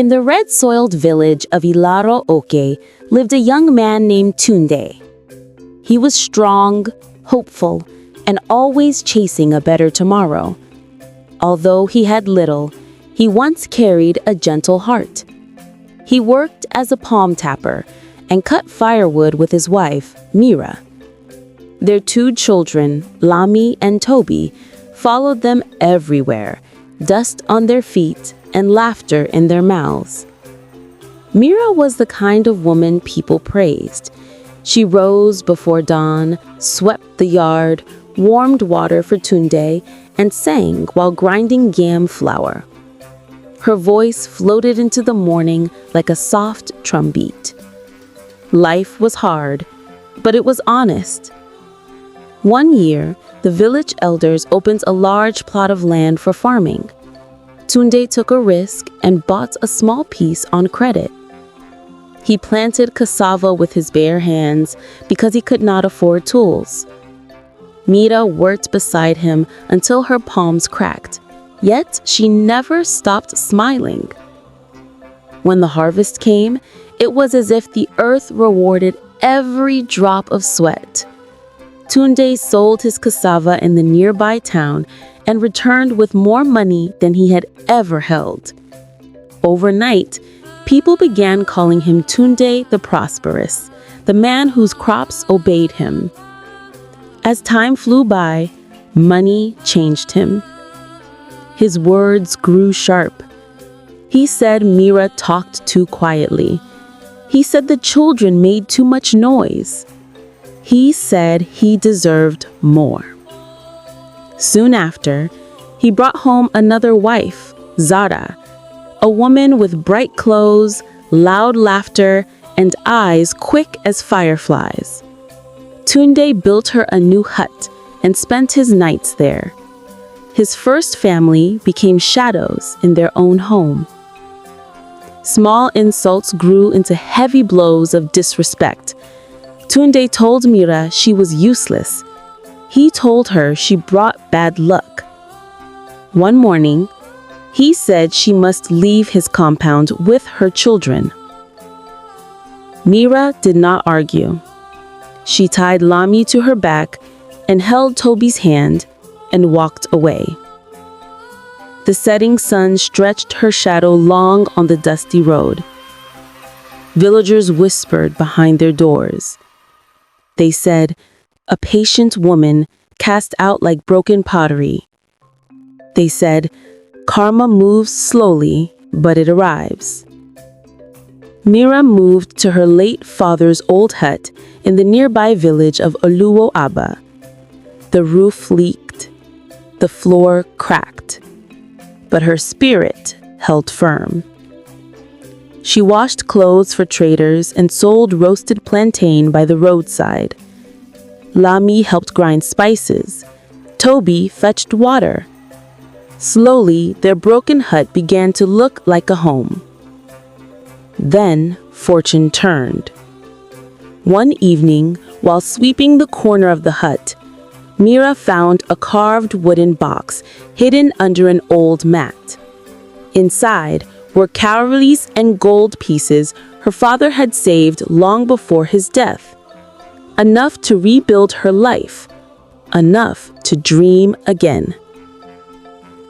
In the red-soiled village of Ilaro Oke lived a young man named Tunde. He was strong, hopeful, and always chasing a better tomorrow. Although he had little, he once carried a gentle heart. He worked as a palm tapper and cut firewood with his wife, Mira. Their 2 children, Lami and Toby, followed them everywhere, dust on their feet and laughter in their mouths. Mira was the kind of woman people praised. She rose before dawn, swept the yard, warmed water for Tunde, and sang while grinding yam flour. Her voice floated into the morning like a soft drumbeat. Life was hard, but it was honest. One year, the village elders opened a large plot of land for farming. Tunde took a risk and bought a small piece on credit. He planted cassava with his bare hands because he could not afford tools. Mira worked beside him until her palms cracked, yet she never stopped smiling. When the harvest came, it was as if the earth rewarded every drop of sweat. Tunde sold his cassava in the nearby town and returned with more money than he had ever held. Overnight, people began calling him Tunde the Prosperous, the man whose crops obeyed him. As time flew by, money changed him. His words grew sharp. He said Mira talked too quietly. He said the children made too much noise. He said he deserved more. Soon after, he brought home another wife, Zara, a woman with bright clothes, loud laughter, and eyes quick as fireflies. Tunde built her a new hut and spent his nights there. His first family became shadows in their own home. Small insults grew into heavy blows of disrespect. Tunde told Mira she was useless. He told her she brought bad luck. One morning, he said she must leave his compound with her children. Mira did not argue. She tied Lami to her back and held Toby's hand and walked away. The setting sun stretched her shadow long on the dusty road. Villagers whispered behind their doors. They said, "A patient woman cast out like broken pottery." They said, "Karma moves slowly, but it arrives." Mira moved to her late father's old hut in the nearby village of Oluwo Aba. The roof leaked. The floor cracked. But her spirit held firm. She washed clothes for traders and sold roasted plantain by the roadside. Lami helped grind spices. Toby fetched water. Slowly, their broken hut began to look like a home. Then, fortune turned. One evening, while sweeping the corner of the hut, Mira found a carved wooden box hidden under an old mat. Inside were cowries and gold pieces her father had saved long before his death. Enough to rebuild her life. Enough to dream again.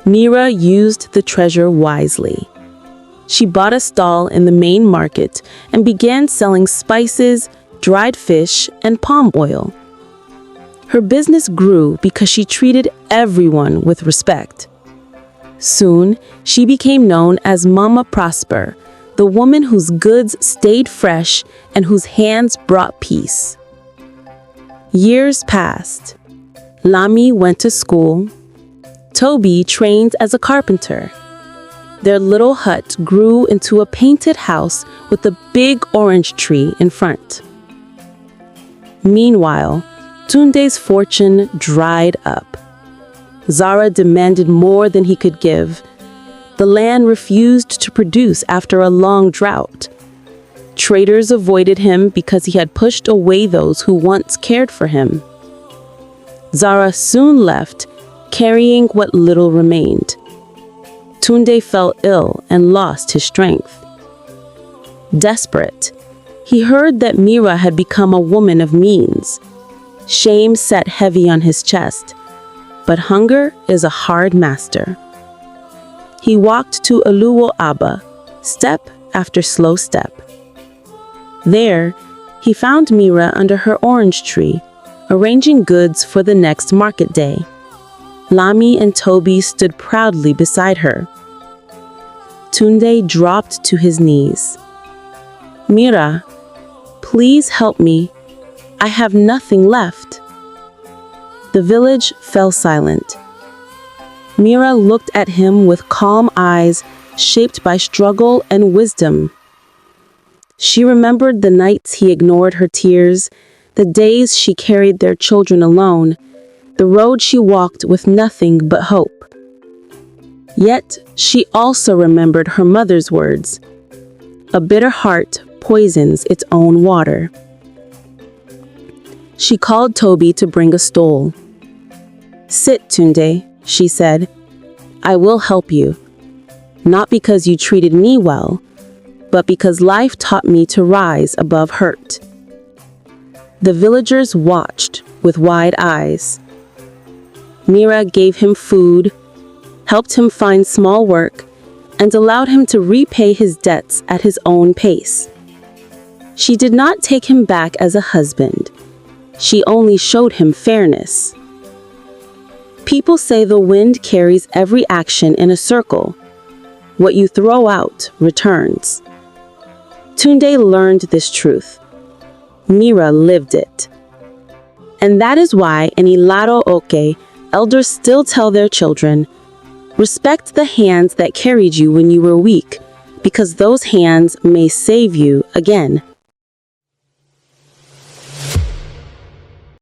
Mira used the treasure wisely. She bought a stall in the main market and began selling spices, dried fish, and palm oil. Her business grew because she treated everyone with respect. Soon, she became known as Mama Prosper, the woman whose goods stayed fresh and whose hands brought peace. Years passed. Lami went to school. Toby trained as a carpenter. Their little hut grew into a painted house with a big orange tree in front. Meanwhile, Tunde's fortune dried up. Zara demanded more than he could give. The land refused to produce after a long drought. Traders avoided him because he had pushed away those who once cared for him. Zara soon left, carrying what little remained. Tunde fell ill and lost his strength. Desperate, he heard that Mira had become a woman of means. Shame sat heavy on his chest, but hunger is a hard master. He walked to Aluwo Abba, step after slow step. There, he found Mira under her orange tree, arranging goods for the next market day. Lami and Toby stood proudly beside her. Tunde dropped to his knees. "Mira, please help me. I have nothing left." The village fell silent. Mira looked at him with calm eyes shaped by struggle and wisdom. She remembered the nights he ignored her tears, the days she carried their children alone, the road she walked with nothing but hope. Yet she also remembered her mother's words, "A bitter heart poisons its own water." She called Toby to bring a stool. "Sit, Tunde," she said. "I will help you, not because you treated me well, but because life taught me to rise above hurt." The villagers watched with wide eyes. Mira gave him food, helped him find small work, and allowed him to repay his debts at his own pace. She did not take him back as a husband. She only showed him fairness. People say the wind carries every action in a circle. What you throw out returns. Tunde learned this truth. Mira lived it. And that is why in Ilaro Oke, elders still tell their children, respect the hands that carried you when you were weak, because those hands may save you again.